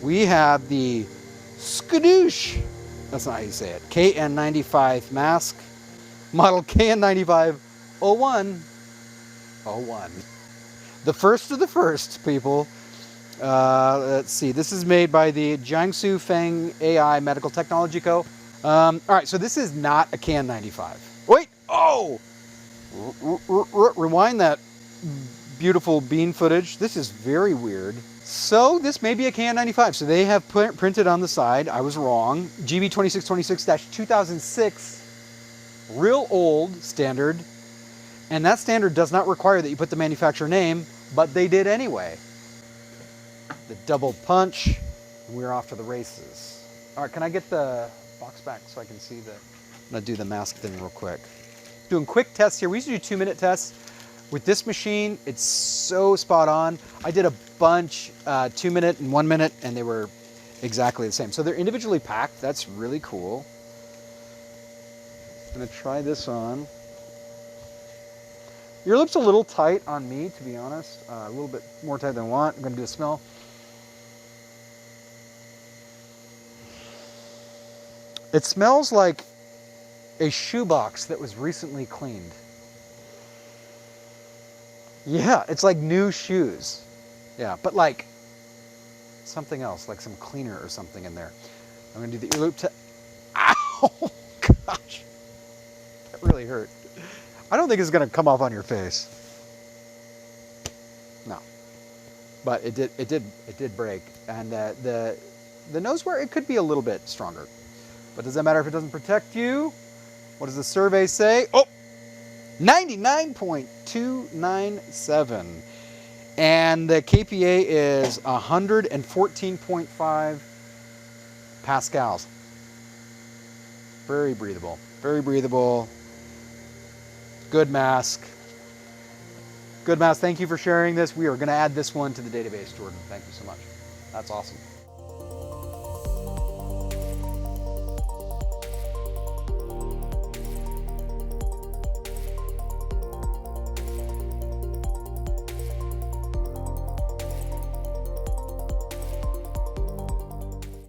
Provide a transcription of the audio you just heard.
we have the SCKOOGH, that's not how you say it, KN95 mask, model KN95 01. The first of the first, people. Let's see, this is made by the Jiangsu Feng AI Medical Technology Co. All right, so this is not a KN95. Wait, oh! Rewind that beautiful bean footage. This is very weird. So this may be a KN95. So they have printed on the side, I was wrong, GB2626-2006, real old standard. And that standard does not require that you put the manufacturer name, but they did anyway. The double punch, and we're off to the races. All right, can I get the box back so I can see the, I'm gonna do the mask thing real quick. Doing quick tests here. We used to do 2-minute tests. With this machine, it's so spot on. I did a bunch, 2-minute and 1-minute, and they were exactly the same. So they're individually packed. That's really cool. I'm gonna try this on. Your lip's a little tight on me, to be honest. A little bit more tight than I want. I'm gonna do a smell. It smells like a shoebox that was recently cleaned. Yeah, it's like new shoes. Yeah, but like something else, like some cleaner or something in there. I'm gonna do the ear loop to, ow, gosh, that really hurt. I don't think it's gonna come off on your face. No, but it did break, and the nose wear, it could be a little bit stronger, but does that matter if it doesn't protect you? What does the survey say? Oh, 99.297, and the KPA is 114.5 pascals. Very breathable, very breathable. Good mask. Good mask. Thank you for sharing this. We are going to add this one to the database, Jordan. Thank you so much. That's awesome.